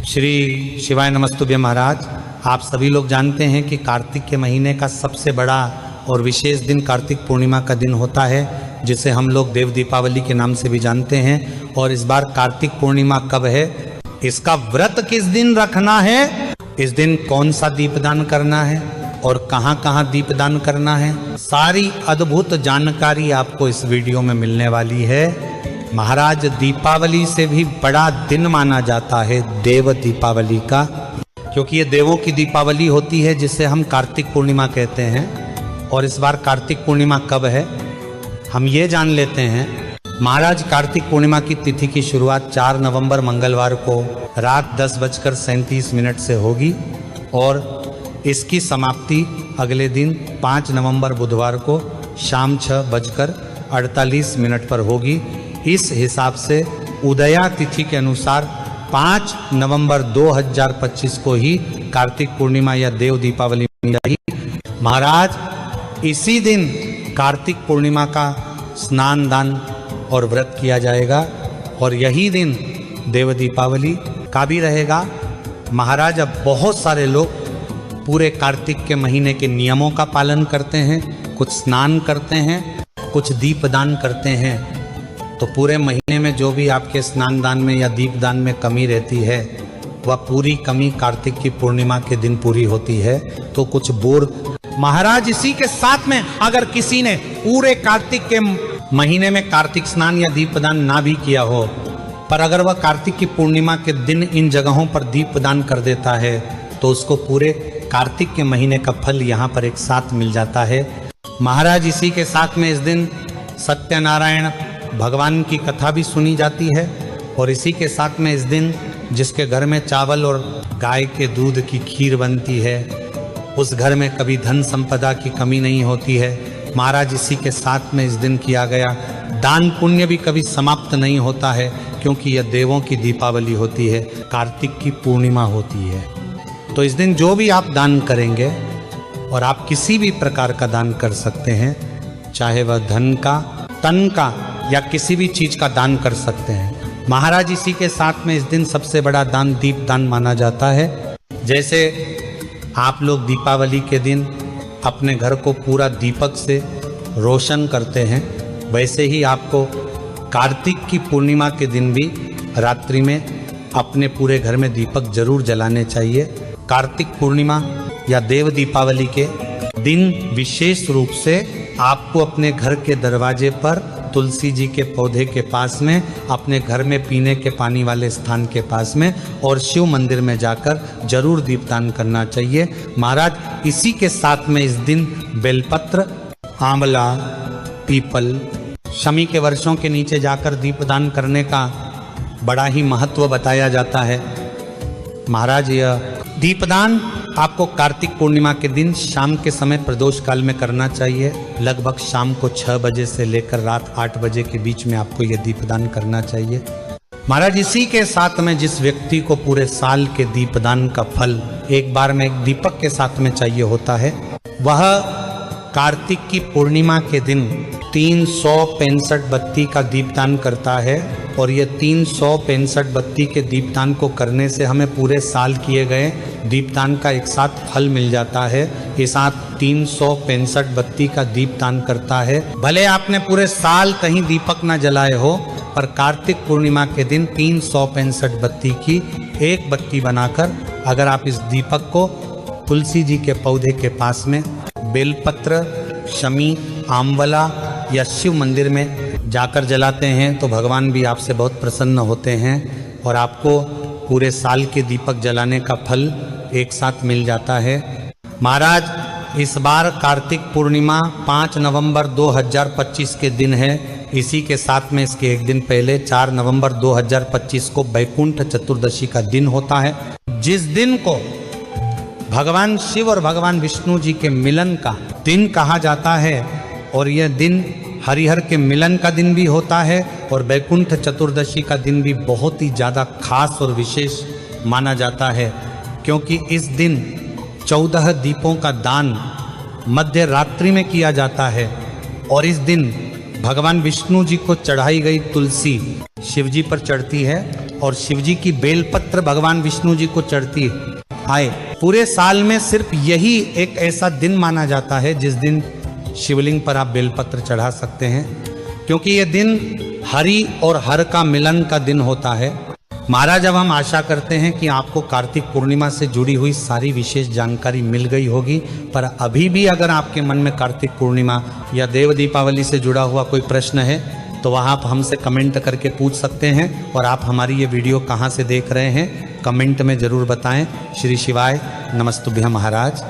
श्री शिवाय नमस्तुभ्य महाराज। आप सभी लोग जानते हैं कि कार्तिक के महीने का सबसे बड़ा और विशेष दिन कार्तिक पूर्णिमा का दिन होता है, जिसे हम लोग देव दीपावली के नाम से भी जानते हैं। और इस बार कार्तिक पूर्णिमा कब है, इसका व्रत किस दिन रखना है, इस दिन कौन सा दीपदान करना है और कहाँ कहाँ दीपदान करना है, सारी अद्भुत जानकारी आपको इस वीडियो में मिलने वाली है। महाराज, दीपावली से भी बड़ा दिन माना जाता है देव दीपावली का, क्योंकि ये देवों की दीपावली होती है जिसे हम कार्तिक पूर्णिमा कहते हैं। और इस बार कार्तिक पूर्णिमा कब है हम ये जान लेते हैं। महाराज, कार्तिक पूर्णिमा की तिथि की शुरुआत 4 नवंबर मंगलवार को रात 10:37 से होगी और इसकी समाप्ति अगले दिन 5 नवंबर बुधवार को शाम 6:48 पर होगी। इस हिसाब से उदया तिथि के अनुसार 5 नवंबर 2025 को ही कार्तिक पूर्णिमा या देव दीपावली मनाई जाएगी। महाराज, इसी दिन कार्तिक पूर्णिमा का स्नान दान और व्रत किया जाएगा और यही दिन देव दीपावली का भी रहेगा। महाराज, अब बहुत सारे लोग पूरे कार्तिक के महीने के नियमों का पालन करते हैं, कुछ स्नान करते हैं, कुछ दीपदान करते हैं। तो पूरे महीने में जो भी आपके स्नान दान में या दीपदान में कमी रहती है, वह पूरी कमी कार्तिक की पूर्णिमा के दिन पूरी होती है। तो कुछ बोर महाराज, इसी के साथ में अगर किसी ने पूरे कार्तिक के महीने में कार्तिक स्नान या दीपदान ना भी किया हो, पर अगर वह कार्तिक की पूर्णिमा के दिन इन जगहों पर दीपदान कर देता है तो उसको पूरे कार्तिक के महीने का फल यहाँ पर एक साथ मिल जाता है। महाराज, इसी के साथ में इस दिन सत्यनारायण भगवान की कथा भी सुनी जाती है और इसी के साथ में इस दिन जिसके घर में चावल और गाय के दूध की खीर बनती है, उस घर में कभी धन संपदा की कमी नहीं होती है। महाराज, इसी के साथ में इस दिन किया गया दान पुण्य भी कभी समाप्त नहीं होता है, क्योंकि यह देवों की दीपावली होती है, कार्तिक की पूर्णिमा होती है। तो इस दिन जो भी आप दान करेंगे, और आप किसी भी प्रकार का दान कर सकते हैं, चाहे वह धन का, तन का या किसी भी चीज का दान कर सकते हैं। महाराज, इसी के साथ में इस दिन सबसे बड़ा दान दीप दान माना जाता है। जैसे आप लोग दीपावली के दिन अपने घर को पूरा दीपक से रोशन करते हैं, वैसे ही आपको कार्तिक की पूर्णिमा के दिन भी रात्रि में अपने पूरे घर में दीपक जरूर जलाने चाहिए। कार्तिक पूर्णिमा या देव दीपावली के दिन विशेष रूप से आपको अपने घर के दरवाजे पर तुलसी जी के पौधे के पास में, अपने घर में पीने के पानी वाले स्थान के पास में और शिव मंदिर में जाकर जरूर दीपदान करना चाहिए। महाराज, इसी के साथ में इस दिन बेलपत्र, आंवला, पीपल, शमी के वृक्षों के नीचे जाकर दीपदान करने का बड़ा ही महत्व बताया जाता है। महाराज, यह दीपदान आपको कार्तिक पूर्णिमा के दिन शाम के समय प्रदोष काल में करना चाहिए। लगभग शाम को 6 बजे से लेकर रात 8 बजे के बीच में आपको यह दीपदान करना चाहिए। महाराज, इसी के साथ में जिस व्यक्ति को पूरे साल के दीपदान का फल एक बार में एक दीपक के साथ में चाहिए होता है, वह कार्तिक की पूर्णिमा के दिन 365 बत्ती का दीपदान करता है। और ये 365 बत्ती के दीपदान को करने से हमें पूरे साल किए गए दीपदान का एक साथ फल मिल जाता है। ये साथ 365 बत्ती का दीपदान करता है। भले आपने पूरे साल कहीं दीपक ना जलाए हो, पर कार्तिक पूर्णिमा के दिन 365 बत्ती की एक बत्ती बनाकर अगर आप इस दीपक को तुलसी जी के पौधे के पास में बेलपत्र, शमी, आंवला या शिव मंदिर में जाकर जलाते हैं तो भगवान भी आपसे बहुत प्रसन्न होते हैं और आपको पूरे साल के दीपक जलाने का फल एक साथ मिल जाता है। महाराज, इस बार कार्तिक पूर्णिमा 5 नवंबर 2025 के दिन है। इसी के साथ में इसके एक दिन पहले 4 नवंबर 2025 को बैकुंठ चतुर्दशी का दिन होता है, जिस दिन को भगवान शिव और भगवान विष्णु जी के मिलन का दिन कहा जाता है। और यह दिन हरिहर के मिलन का दिन भी होता है और बैकुंठ चतुर्दशी का दिन भी बहुत ही ज़्यादा खास और विशेष माना जाता है, क्योंकि इस दिन 14 दीपों का दान मध्य रात्रि में किया जाता है। और इस दिन भगवान विष्णु जी को चढ़ाई गई तुलसी शिव जी पर चढ़ती है और शिव जी की बेलपत्र भगवान विष्णु जी को चढ़ती आए। पूरे साल में सिर्फ यही एक ऐसा दिन माना जाता है जिस दिन शिवलिंग पर आप बेलपत्र चढ़ा सकते हैं, क्योंकि ये दिन हरि और हर का मिलन का दिन होता है। महाराज, अब हम आशा करते हैं कि आपको कार्तिक पूर्णिमा से जुड़ी हुई सारी विशेष जानकारी मिल गई होगी, पर अभी भी अगर आपके मन में कार्तिक पूर्णिमा या देव दीपावली से जुड़ा हुआ कोई प्रश्न है तो वह आप हमसे कमेंट करके पूछ सकते हैं। और आप हमारी ये वीडियो कहाँ से देख रहे हैं कमेंट में ज़रूर बताएं। श्री शिवाय, नमस्तुभ्यं महाराज।